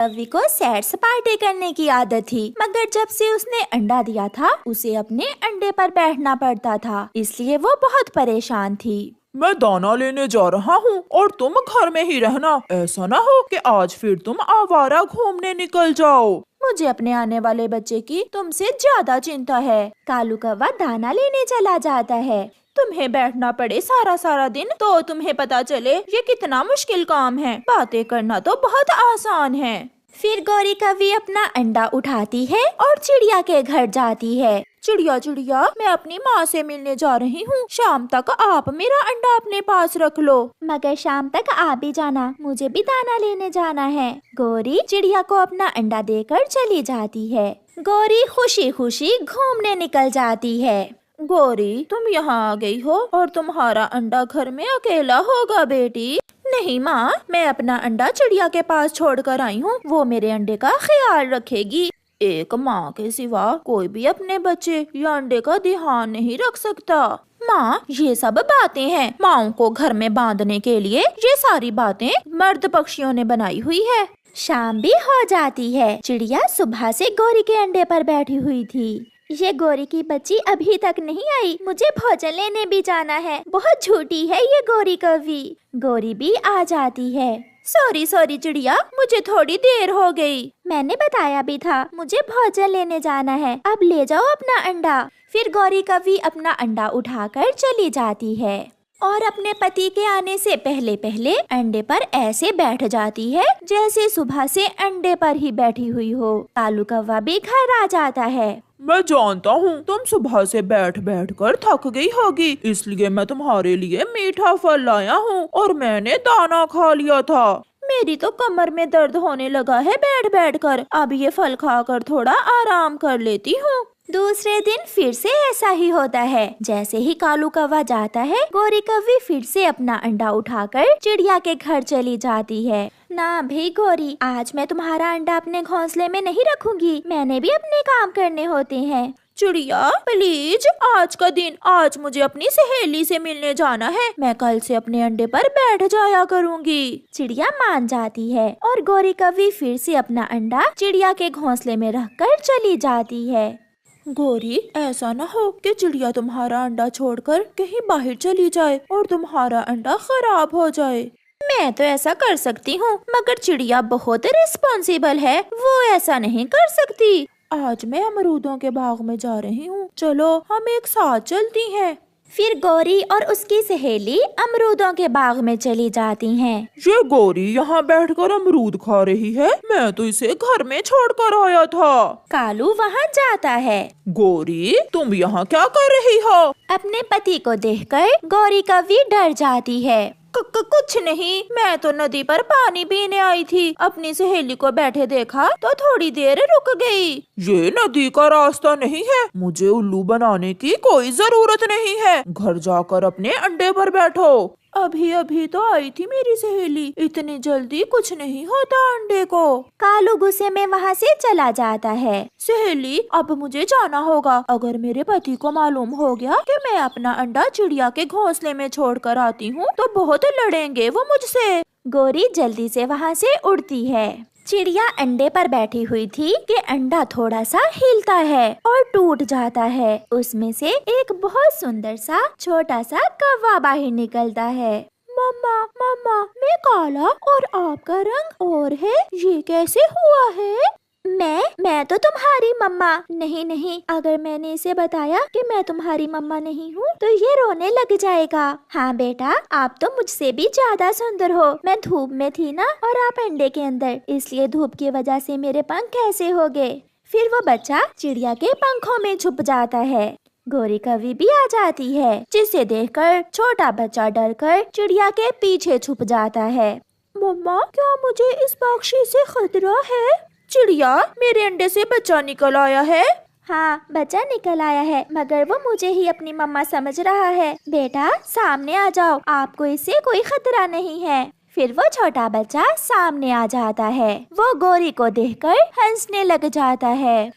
कव्वी को सैर सपाटे करने की आदत थी, मगर जब से उसने अंडा दिया था उसे अपने अंडे पर बैठना पड़ता था, इसलिए वो बहुत परेशान थी। मैं दाना लेने जा रहा हूँ और तुम घर में ही रहना। ऐसा ना हो कि आज फिर तुम आवारा घूमने निकल जाओ। मुझे अपने आने वाले बच्चे की तुमसे ज्यादा चिंता है। कालू कौवा दाना लेने चला जाता है। तुम्हें बैठना पड़े सारा सारा दिन तो तुम्हें पता चले ये कितना मुश्किल काम है। बातें करना तो बहुत आसान है। फिर गौरी कव्वी अपना अंडा उठाती है और चिड़िया के घर जाती है। चिड़िया चिड़िया, मैं अपनी माँ से मिलने जा रही हूँ, शाम तक आप मेरा अंडा अपने पास रख लो। मगर शाम तक आप भी जाना, मुझे भी दाना लेने जाना है। गौरी चिड़िया को अपना अंडा देकर चली जाती है। गौरी खुशी खुशी घूमने निकल जाती है। गौरी, तुम यहाँ आ गई हो और तुम्हारा अंडा घर में अकेला होगा बेटी। नहीं माँ, मैं अपना अंडा चिड़िया के पास छोड़कर आई हूँ, वो मेरे अंडे का ख्याल रखेगी। एक माँ के सिवा कोई भी अपने बच्चे या अंडे का ध्यान नहीं रख सकता। माँ, ये सब बातें हैं माँओं को घर में बांधने के लिए। ये सारी बातें मर्द पक्षियों ने बनाई हुई है। शाम भी हो जाती है। चिड़िया सुबह से गौरी के अंडे पर बैठी हुई थी। ये गौरी की बच्ची अभी तक नहीं आई, मुझे भोजन लेने भी जाना है। बहुत झूठी है ये गौरी कव्वी। गौरी भी आ जाती है। सॉरी सॉरी चिड़िया, मुझे थोड़ी देर हो गई। मैंने बताया भी था मुझे भोजन लेने जाना है, अब ले जाओ अपना अंडा। फिर गौरी कव्वी अपना अंडा उठाकर चली जाती है और अपने पति के आने से पहले पहले अंडे पर ऐसे बैठ जाती है जैसे सुबह से अंडे पर ही बैठी हुई हो। कालू कौवा भी घर आ जाता है। मैं जानता हूँ तुम सुबह से बैठ बैठ कर थक गई होगी, इसलिए मैं तुम्हारे लिए मीठा फल लाया हूँ और मैंने दाना खा लिया था। मेरी तो कमर में दर्द होने लगा है बैठ बैठ कर। अब ये फल खाकर थोड़ा आराम कर लेती हूँ। दूसरे दिन फिर से ऐसा ही होता है। जैसे ही कालू कौवा जाता है, गौरी कव्वी फिर से अपना अंडा उठाकर चिड़िया के घर चली जाती है। ना भाई गौरी, आज मैं तुम्हारा अंडा अपने घोंसले में नहीं रखूंगी, मैंने भी अपने काम करने होते हैं। चिड़िया प्लीज, आज का दिन, आज मुझे अपनी सहेली से मिलने जाना है, मैं कल से अपने अंडे पर बैठ जाया करूंगी। चिड़िया मान जाती है और गौरी कव्वी फिर से अपना अंडा चिड़िया के घोंसले में रखकर चली जाती है। गौरी, ऐसा न हो कि चिड़िया तुम्हारा अंडा छोड़कर कहीं बाहर चली जाए और तुम्हारा अंडा खराब हो जाए। मैं तो ऐसा कर सकती हूँ, मगर चिड़िया बहुत रिस्पॉन्सिबल है, वो ऐसा नहीं कर सकती। आज मैं अमरूदों के बाग में जा रही हूँ, चलो हम एक साथ चलती हैं। फिर गौरी और उसकी सहेली अमरूदों के बाग में चली जाती हैं। ये गौरी यहाँ बैठकर अमरूद खा रही है, मैं तो इसे घर में छोड़कर आया था। कालू वहाँ जाता है। गौरी, तुम यहाँ क्या कर रही हो? अपने पति को देखकर गौरी कव्वी डर जाती है। कुछ नहीं, मैं तो नदी पर पानी पीने आई थी, अपनी सहेली को बैठे देखा तो थोड़ी देर रुक गई। ये नदी का रास्ता नहीं है, मुझे उल्लू बनाने की कोई जरूरत नहीं है, घर जाकर अपने अंडे पर बैठो। अभी अभी तो आई थी मेरी सहेली, इतनी जल्दी कुछ नहीं होता अंडे को। कालू गुस्से में वहाँ से चला जाता है। सहेली, अब मुझे जाना होगा, अगर मेरे पति को मालूम हो गया कि मैं अपना अंडा चिड़िया के घोंसले में छोड़कर आती हूँ तो बहुत लड़ेंगे वो मुझसे। गौरी जल्दी से वहाँ से उड़ती है। चिड़िया अंडे पर बैठी हुई थी कि अंडा थोड़ा सा हिलता है और टूट जाता है। उसमें से एक बहुत सुंदर सा छोटा सा कौवा बाहर निकलता है। मम्मा मम्मा, मैं काला और आपका रंग और है, ये कैसे हुआ है? मैं तो तुम्हारी मम्मा। नहीं नहीं, अगर मैंने इसे बताया कि मैं तुम्हारी मम्मा नहीं हूँ तो ये रोने लग जाएगा। हाँ बेटा, आप तो मुझसे भी ज्यादा सुंदर हो। मैं धूप में थी ना और आप अंडे के अंदर, इसलिए धूप की वजह से मेरे पंख कैसे हो गए। फिर वो बच्चा चिड़िया के पंखों में छुप जाता है। गौरी कव्वी भी आ जाती है, जिसे देखकर छोटा बच्चा डरकर चिड़िया के पीछे छुप जाता है। मम्मा, क्या मुझे इस पक्षी से खतरा है? चिड़िया, मेरे अंडे से बच्चा निकल आया है। हाँ, बच्चा निकल आया है, मगर वो मुझे ही अपनी मम्मा समझ रहा है। बेटा सामने आ जाओ, आपको इससे कोई खतरा नहीं है। फिर वो छोटा बच्चा सामने आ जाता है। वो गौरी को देखकर हंसने लग जाता है।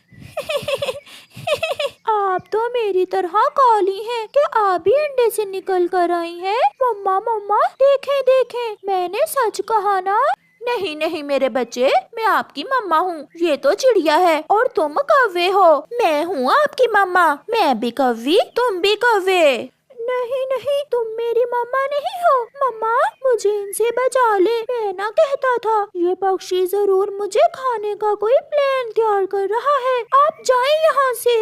आप तो मेरी तरह काली हैं, क्या आप भी अंडे से निकल कर आई हैं? मम्मा मम्मा, देखें देखें, मैंने सच कहा ना। नहीं नहीं मेरे बच्चे, मैं आपकी मम्मा हूँ। ये तो चिड़िया है और तुम कौवे हो। मैं हूँ आपकी मम्मा। मैं भी कौवी, तुम भी कौवे। नहीं नहीं, तुम मेरी मम्मा नहीं हो। मम्मा, मुझे इनसे बचा ले। मैं ना कहता था ये पक्षी जरूर मुझे खाने का कोई प्लान तैयार कर रहा है। आप जाएं यहाँ से।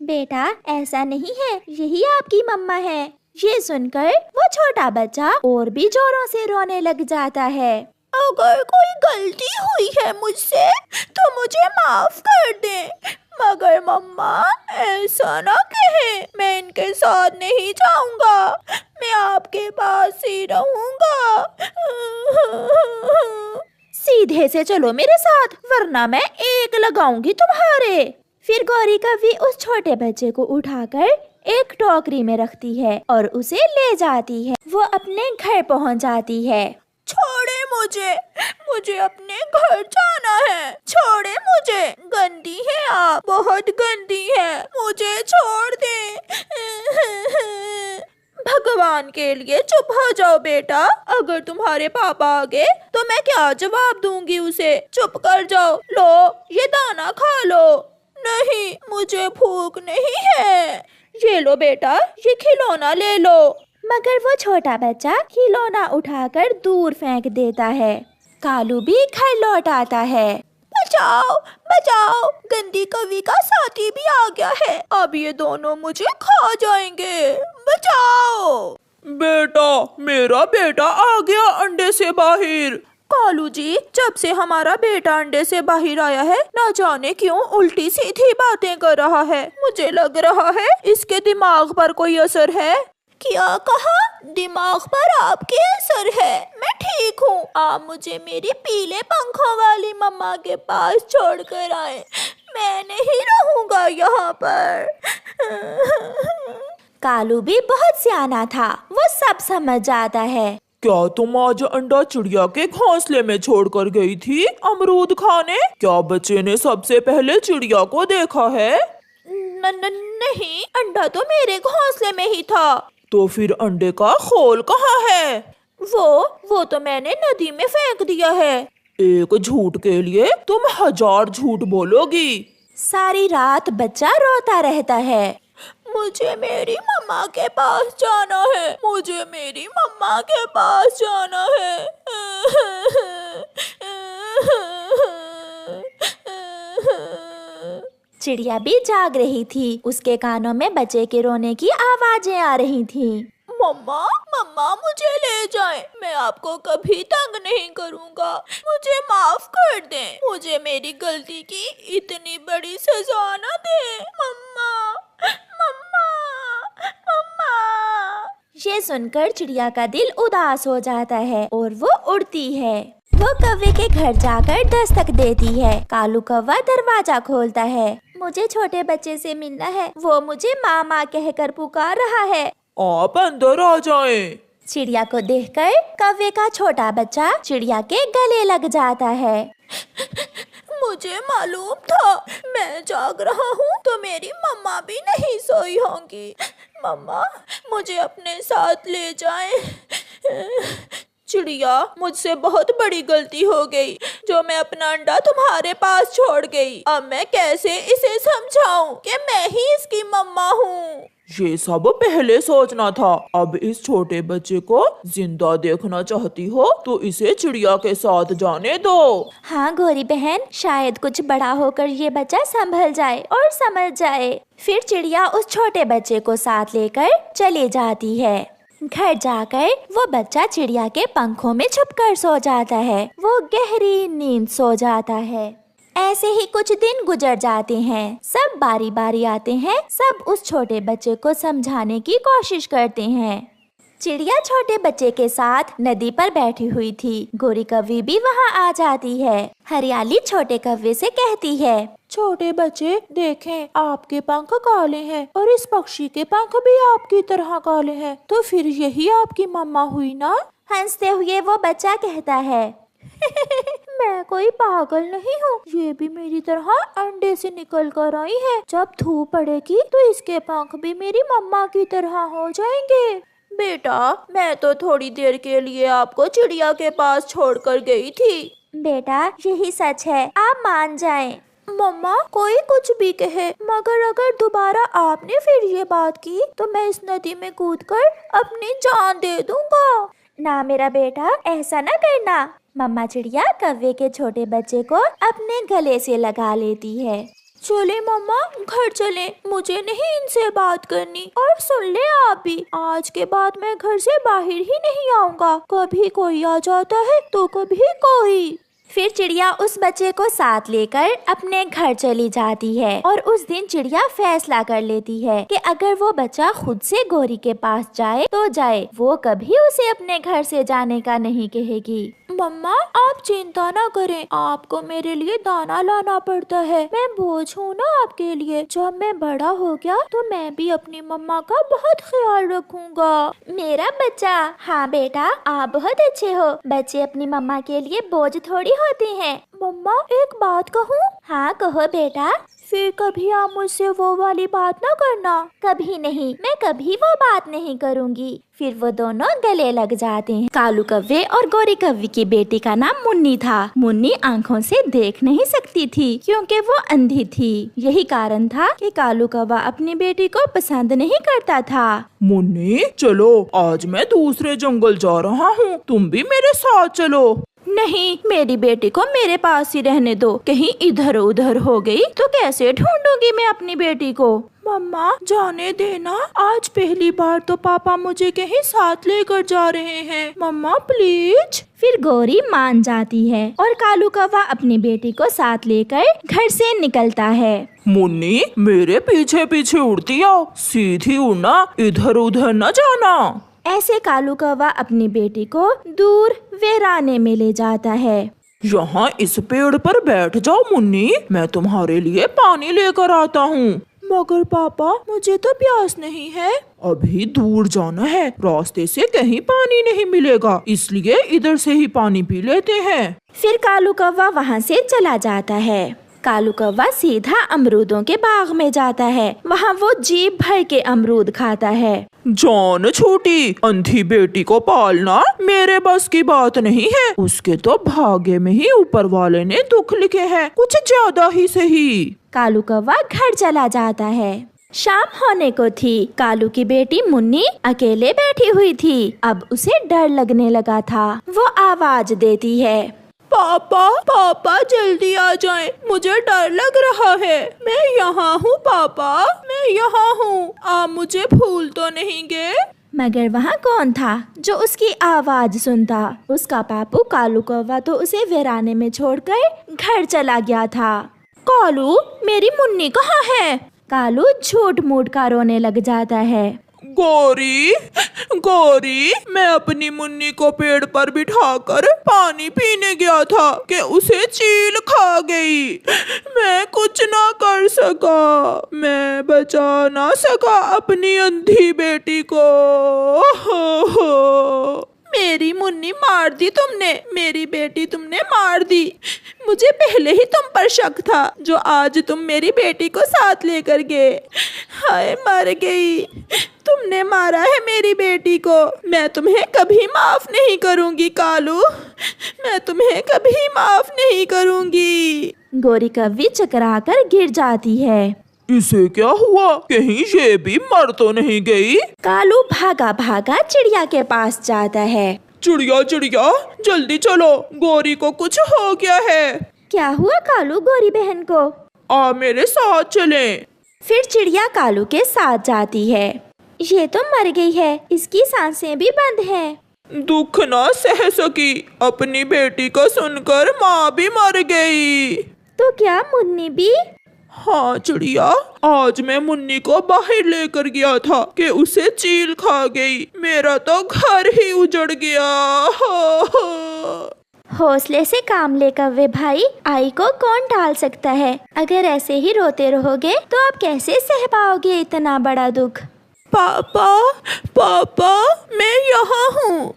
बेटा ऐसा नहीं है, यही आपकी मम्मा है। ये सुनकर वो छोटा बच्चा और भी जोरों से रोने लग जाता है। अगर कोई गलती हुई है मुझसे तो मुझे माफ कर दे, मगर मम्मा ऐसा ना कहे। मैं इनके साथ नहीं जाऊंगा, मैं आपके पास ही रहूंगा। सीधे से चलो मेरे साथ, वरना मैं एक लगाऊंगी तुम्हारे। फिर गौरी कौवी उस छोटे बच्चे को उठाकर एक टोकरी में रखती है और उसे ले जाती है। वो अपने घर पहुंच जाती है। छोड़े मुझे, मुझे अपने घर जाना है। छोड़े मुझे, गंदी है आप, बहुत गंदी है, मुझे छोड़ दे। भगवान के लिए चुप हो जाओ बेटा। अगर तुम्हारे पापा आ गए तो मैं क्या जवाब दूंगी उसे। चुप कर जाओ। लो ये दाना खा लो। नहीं, मुझे भूख नहीं है। ये लो बेटा, ये खिलौना ले लो। मगर वो छोटा बच्चा खिलौना उठाकर दूर फेंक देता है। कालू भी घर लौट आता है। बचाओ बचाओ, गंदी कौवी का साथी भी आ गया है। अब ये दोनों मुझे खा जाएंगे। बचाओ। बेटा, मेरा बेटा आ गया अंडे से बाहर। कालू जी, जब से हमारा बेटा अंडे से बाहर आया है, न जाने क्यों उल्टी सीधी बातें कर रहा है। मुझे लग रहा है इसके दिमाग पर कोई असर है। क्या कहा? दिमाग पर आपके असर है? मैं ठीक हूँ। आप मुझे मेरी पीले पंखों वाली मम्मा के पास छोड़कर आए। मैं नहीं रहूँगा यहाँ पर। कालू भी बहुत सियाना था, वो सब समझ जाता है। क्या तुम आज अंडा चिड़िया के घोंसले में छोड़कर गई थी अमरूद खाने? क्या बच्चे ने सबसे पहले चिड़िया को देखा है? नहीं, अंडा तो मेरे घोंसले में ही था। तो फिर अंडे का खोल कहाँ है? वो तो मैंने नदी में फेंक दिया है। एक झूठ के लिए तुम 1000 झूठ बोलोगी। सारी रात बच्चा रोता रहता है। मुझे मेरी मम्मा के पास जाना है, मुझे मेरी मम्मा के पास जाना है। चिड़िया भी जाग रही थी। उसके कानों में बच्चे के रोने की आवाजें आ रही थीं। मम्मा मम्मा, मुझे ले जाएं। मैं आपको कभी तंग नहीं करूँगा। मुझे माफ कर दें। मुझे मेरी गलती की इतनी बड़ी सजा न दें। मम्मा मम्मा मम्मा। ये सुनकर चिड़िया का दिल उदास हो जाता है और वो उड़ती है। वो कौवे के घर जाकर दस्तक देती है। कालू कौवा दरवाजा खोलता है। मुझे छोटे बच्चे से मिलना है, वो मुझे मामा कहकर पुकार रहा है। आप अंदर आ जाएं। चिड़िया को देखकर कौवे का छोटा बच्चा चिड़िया के गले लग जाता है। मुझे मालूम था, मैं जाग रहा हूँ तो मेरी मम्मा भी नहीं सोई होंगी। मम्मा, मुझे अपने साथ ले जाएं। चिड़िया, मुझसे बहुत बड़ी गलती हो गई जो मैं अपना अंडा तुम्हारे पास छोड़ गई। अब मैं कैसे इसे समझाऊं कि मैं ही इसकी मम्मा हूँ। ये सब पहले सोचना था। अब इस छोटे बच्चे को जिंदा देखना चाहती हो तो इसे चिड़िया के साथ जाने दो। हाँ गौरी बहन, शायद कुछ बड़ा होकर ये बच्चा संभल जाए और समझ जाए। फिर चिड़िया उस छोटे बच्चे को साथ लेकर चली जाती है। घर जाकर वो बच्चा चिड़िया के पंखों में छुपकर सो जाता है। वो गहरी नींद सो जाता है। ऐसे ही कुछ दिन गुजर जाते हैं। सब बारी बारी आते हैं। सब उस छोटे बच्चे को समझाने की कोशिश करते हैं। चिड़िया छोटे बच्चे के साथ नदी पर बैठी हुई थी। गोरी कौवी भी वहाँ आ जाती है। हरियाली छोटे कौवे से कहती है, छोटे बच्चे देखें, आपके पंख काले हैं और इस पक्षी के पंख भी आपकी तरह काले हैं, तो फिर यही आपकी मम्मा हुई ना? हंसते हुए वो बच्चा कहता है, मैं कोई पागल नहीं हूँ। ये भी मेरी तरह अंडे से निकल कर आई है। जब धूप पड़ेगी तो इसके पंख भी मेरी मम्मा की तरह हो जाएंगे। बेटा, मैं तो थोड़ी देर के लिए आपको चिड़िया के पास छोड़कर गई थी। बेटा यही सच है, आप मान जाएं। मम्मा कोई कुछ भी कहे, मगर अगर दोबारा आपने फिर ये बात की तो मैं इस नदी में कूदकर अपनी जान दे दूंगा। ना मेरा बेटा, ऐसा ना करना। मम्मा चिड़िया कौवे के छोटे बच्चे को अपने गले से लगा लेती है। चले मम्मा, घर चले, मुझे नहीं इनसे बात करनी। और सुन ले आप भी, आज के बाद मैं घर से बाहर ही नहीं आऊँगा। कभी कोई आ जाता है तो कभी कोई। फिर चिड़िया उस बच्चे को साथ लेकर अपने घर चली जाती है और उस दिन चिड़िया फैसला कर लेती है कि अगर वो बच्चा खुद से गोरी के पास जाए तो जाए, वो कभी उसे अपने घर से जाने का नहीं कहेगी। मम्मा आप चिंता ना करें, आपको मेरे लिए दाना लाना पड़ता है, मैं बोझ हूँ ना आपके लिए। जब मैं बड़ा हो गया तो मैं भी अपनी मम्मा का बहुत ख्याल रखूंगा। मेरा बच्चा, हाँ बेटा आप बहुत अच्छे हो। बच्चे अपनी मम्मा के लिए बोझ थोड़ी होते हैं। मम्मा एक बात कहूँ? हाँ कहो बेटा। फिर कभी आप मुझसे वो वाली बात ना करना। कभी नहीं, मैं कभी वो बात नहीं करूँगी। फिर वो दोनों गले लग जाते हैं। कालू कौवे और गोरी कौवे की बेटी का नाम मुन्नी था। मुन्नी आँखों से देख नहीं सकती थी क्योंकि वो अंधी थी। यही कारण था कि कालू कौवा अपनी बेटी को पसंद नहीं करता था। मुन्नी चलो, आज मैं दूसरे जंगल जा रहा हूँ, तुम भी मेरे साथ चलो। नहीं, मेरी बेटी को मेरे पास ही रहने दो। कहीं इधर उधर हो गई तो कैसे ढूंढूंगी मैं अपनी बेटी को। मम्मा जाने देना, आज पहली बार तो पापा मुझे कहीं साथ लेकर जा रहे हैं। मम्मा प्लीज। फिर गोरी मान जाती है और कालू कौवा अपनी बेटी को साथ लेकर घर से निकलता है। मुन्नी मेरे पीछे पीछे उड़ती आओ, सीधी उड़ना, इधर उधर न जाना। ऐसे कालू कौवा अपनी बेटी को दूर वीराने में ले जाता है। यहाँ इस पेड़ पर बैठ जाओ मुन्नी, मैं तुम्हारे लिए पानी लेकर आता हूँ। मगर पापा मुझे तो प्यास नहीं है। अभी दूर जाना है, रास्ते से कहीं पानी नहीं मिलेगा, इसलिए इधर से ही पानी पी लेते हैं। फिर कालू कौवा वहाँ से चला जाता है। कालू कौवा सीधा अमरूदों के बाग में जाता है। वहाँ वो जी भर के अमरूद खाता है। जान छोटी, अंधी बेटी को पालना मेरे बस की बात नहीं है। उसके तो भाग्य में ही ऊपर वाले ने दुख लिखे हैं, कुछ ज्यादा ही सही। कालू कौवा घर चला जाता है। शाम होने को थी। कालू की बेटी मुन्नी अकेले बैठी हुई थी। अब उसे डर लगने लगा था। वो आवाज देती है, पापा पापा जल्दी आ जाएं, मुझे डर लग रहा है। मैं यहाँ हूँ पापा, मैं यहाँ हूँ, आप मुझे भूल तो नहीं गए। मगर वहाँ कौन था जो उसकी आवाज सुनता? उसका पापू कालू कौवा तो उसे वीराने में छोड़कर घर चला गया था। कालू मेरी मुन्नी कहाँ है? कालू झूठ मूठ का रोने लग जाता है। गोरी गोरी, मैं अपनी मुन्नी को पेड़ पर बिठाकर पानी पीने गया था कि उसे चील खा गई। मैं कुछ ना कर सका, मैं बचा ना सका अपनी अंधी बेटी को। मेरी मुन्नी मार दी तुमने, मेरी बेटी तुमने मार दी। मुझे पहले ही तुम पर शक था, जो आज तुम मेरी बेटी को साथ लेकर गए। हाय मर गई, तुमने मारा है मेरी बेटी को। मैं तुम्हें कभी माफ नहीं करूंगी कालू, मैं तुम्हें कभी माफ नहीं करूंगी। गोरी कौवी चकराकर गिर जाती है। इसे क्या हुआ? कहीं ये भी मर तो नहीं गई? कालू भागा भागा चिड़िया के पास जाता है। चिड़िया चिड़िया जल्दी चलो, गोरी को कुछ हो गया है। क्या हुआ कालू गोरी बहन को? आ मेरे साथ चलें। फिर चिड़िया कालू के साथ जाती है। ये तो मर गई है, इसकी सांसें भी बंद हैं। दुख ना सह सकी, अपनी बेटी को सुनकर माँ भी मर गई। तो क्या मुन्नी भी? हाँ चिड़िया, आज मैं मुन्नी को बाहर लेकर गया था कि उसे चील खा गई। मेरा तो घर ही उजड़ गया। हौसले से काम ले कौवे भाई, आई को कौन टाल सकता है। अगर ऐसे ही रोते रहोगे तो आप कैसे सह पाओगे इतना बड़ा दुख। पापा पापा मैं यहाँ हूँ।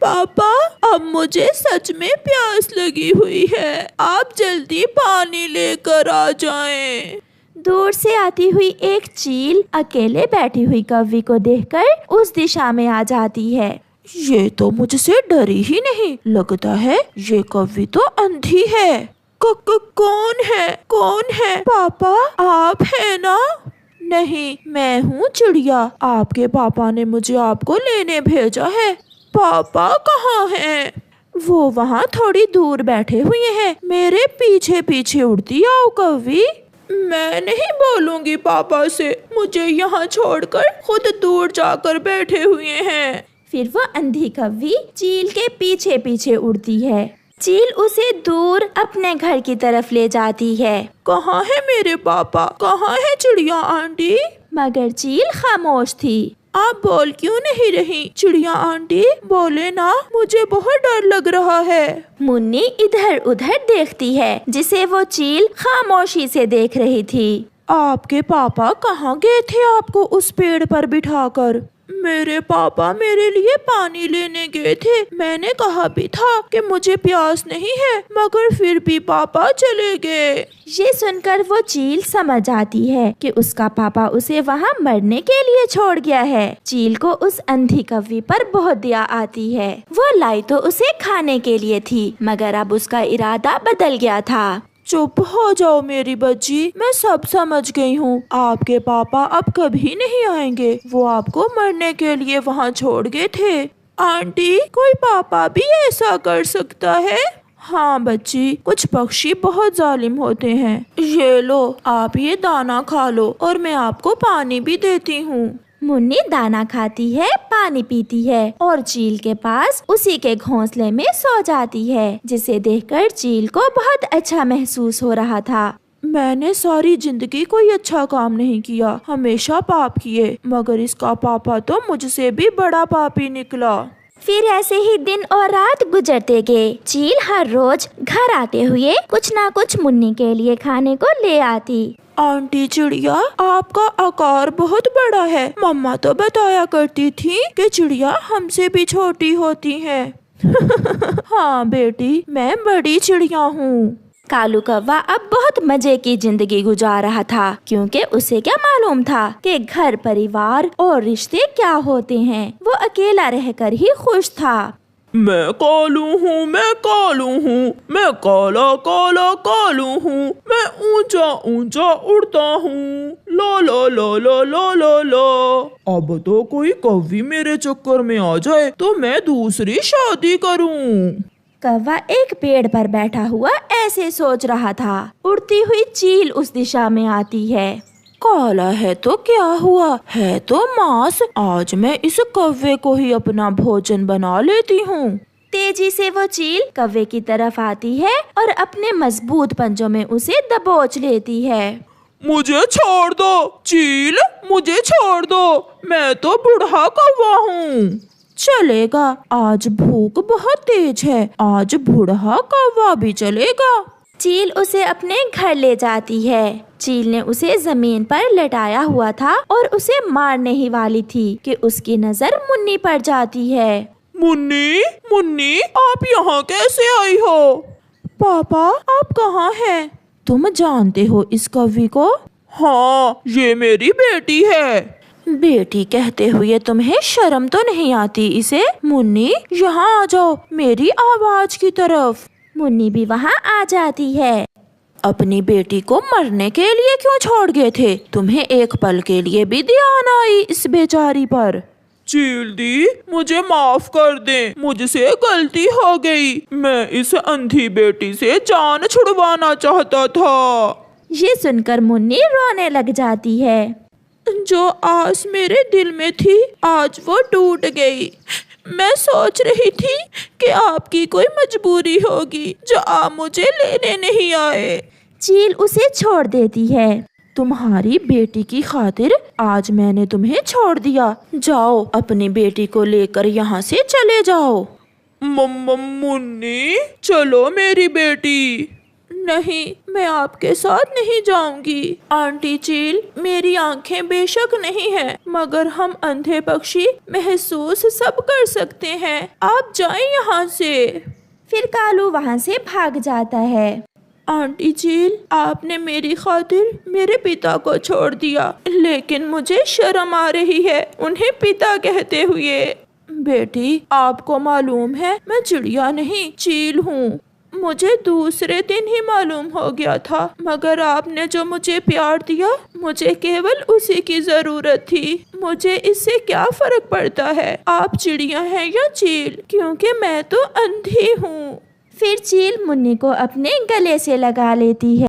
पापा अब मुझे सच में प्यास लगी हुई है, आप जल्दी पानी लेकर आ जाएं। दूर से आती हुई एक चील अकेले बैठी हुई कौवी को देखकर उस दिशा में आ जाती है। ये तो मुझसे डरी ही नहीं, लगता है ये कौवी तो अंधी है। कौन है, कौन है? पापा आप है ना? नहीं, मैं हूँ चिड़िया, आपके पापा ने मुझे आपको लेने भेजा है। पापा कहाँ हैं? वो वहाँ थोड़ी दूर बैठे हुए हैं, मेरे पीछे पीछे उड़ती आओ कौवी। मैं नहीं बोलूंगी पापा से, मुझे यहाँ छोड़कर खुद दूर जाकर बैठे हुए हैं। फिर वो अंधी कौवी चील के पीछे पीछे उड़ती है। चील उसे दूर अपने घर की तरफ ले जाती है। कहाँ है मेरे पापा, कहाँ है चिड़िया आंटी? मगर चील खामोश थी। आप बोल क्यों नहीं रही चिड़िया आंटी? बोले ना, मुझे बहुत डर लग रहा है। मुन्नी इधर उधर देखती है, जिसे वो चील खामोशी से देख रही थी। आपके पापा कहाँ गए थे आपको उस पेड़ पर बिठाकर? मेरे पापा मेरे लिए पानी लेने गए थे। मैंने कहा भी था कि मुझे प्यास नहीं है, मगर फिर भी पापा चले गए। ये सुनकर वो चील समझ आती है कि उसका पापा उसे वहाँ मरने के लिए छोड़ गया है। चील को उस अंधी कौवी पर बहुत दया आती है। वो लाई तो उसे खाने के लिए थी, मगर अब उसका इरादा बदल गया था। चुप हो जाओ मेरी बच्ची, मैं सब समझ गई हूँ। आपके पापा अब कभी नहीं आएंगे, वो आपको मरने के लिए वहाँ छोड़ गए थे। आंटी, कोई पापा भी ऐसा कर सकता है? हाँ बच्ची, कुछ पक्षी बहुत जालिम होते हैं। ये लो, आप ये दाना खा लो और मैं आपको पानी भी देती हूँ। मुन्नी दाना खाती है, पानी पीती है और चील के पास उसी के घोंसले में सो जाती है, जिसे देखकर चील को बहुत अच्छा महसूस हो रहा था। मैंने सारी जिंदगी कोई अच्छा काम नहीं किया, हमेशा पाप किए, मगर इसका पापा तो मुझसे भी बड़ा पापी निकला। फिर ऐसे ही दिन और रात गुजरते गए। चील हर रोज घर आते हुए कुछ ना कुछ मुन्नी के लिए खाने को ले आती। आंटी चिड़िया, आपका आकार बहुत बड़ा है। मम्मा तो बताया करती थी कि चिड़िया हमसे भी छोटी होती है। हाँ बेटी, मैं बड़ी चिड़िया हूँ। कालू कौवा अब बहुत मजे की जिंदगी गुजार रहा था, क्योंकि उसे क्या मालूम था कि घर परिवार और रिश्ते क्या होते हैं। वो अकेला रहकर ही खुश था। मैं कालू हूँ, मैं कालू हूँ, मैं काला काला कालू हूँ, मैं ऊंचा ऊंचा उड़ता हूँ, ला ला ला ला ला ला ला। अब तो कोई कौवी मेरे चक्कर में आ जाए तो मैं दूसरी शादी करूँ। कौवा एक पेड़ पर बैठा हुआ ऐसे सोच रहा था। उड़ती हुई चील उस दिशा में आती है। काला है तो क्या हुआ, है तो मांस। आज मैं इस कौवे को ही अपना भोजन बना लेती हूँ। तेजी से वो चील कौवे की तरफ आती है और अपने मजबूत पंजों में उसे दबोच लेती है। मुझे छोड़ दो चील, मुझे छोड़ दो, मैं तो बूढ़ा कौवा हूँ। चलेगा, आज भूख बहुत तेज है, आज बूढ़ा कौवा भी चलेगा। चील उसे अपने घर ले जाती है। चील ने उसे जमीन पर लटाया हुआ था और उसे मारने ही वाली थी कि उसकी नजर मुन्नी पर जाती है। मुन्नी, मुन्नी, आप यहाँ कैसे आई हो? पापा, आप कहाँ हैं? तुम जानते हो इस कौवी को? हाँ, ये मेरी बेटी है। बेटी कहते हुए तुम्हें शर्म तो नहीं आती इसे? मुन्नी, यहाँ आ जाओ मेरी आवाज की तरफ। मुन्नी भी वहाँ आ जाती है। अपनी बेटी को मरने के लिए क्यों छोड़ गए थे? तुम्हें एक पल के लिए भी ध्यान आई इस बेचारी पर? चील दी, मुझे माफ कर दे, मुझसे गलती हो गई। मैं इस अंधी बेटी से जान छुड़वाना चाहता था। ये सुनकर मुन्नी रोने लग जाती है। जो आस मेरे दिल में थी, आज वो टूट गई। मैं सोच रही थी कि आपकी कोई मजबूरी होगी जो आप मुझे लेने नहीं आए। चील उसे छोड़ देती है। तुम्हारी बेटी की खातिर आज मैंने तुम्हें छोड़ दिया। जाओ, अपनी बेटी को लेकर यहाँ से चले जाओ। मुन्नी, चलो मेरी बेटी। नहीं, मैं आपके साथ नहीं जाऊंगी। आंटी चील, मेरी आंखें बेशक नहीं हैं, मगर हम अंधे पक्षी महसूस सब कर सकते हैं। आप जाएं यहाँ से। फिर कालू वहाँ से भाग जाता है। आंटी चील, आपने मेरी खातिर मेरे पिता को छोड़ दिया, लेकिन मुझे शर्म आ रही है उन्हें पिता कहते हुए। बेटी, आपको मालूम है मैं चिड़िया नहीं चील हूँ। मुझे दूसरे दिन ही मालूम हो गया था, मगर आपने जो मुझे प्यार दिया, मुझे केवल उसी की जरूरत थी। मुझे इससे क्या फर्क पड़ता है आप चिड़िया हैं या चील, क्योंकि मैं तो अंधी हूँ। फिर चील मुन्नी को अपने गले से लगा लेती है।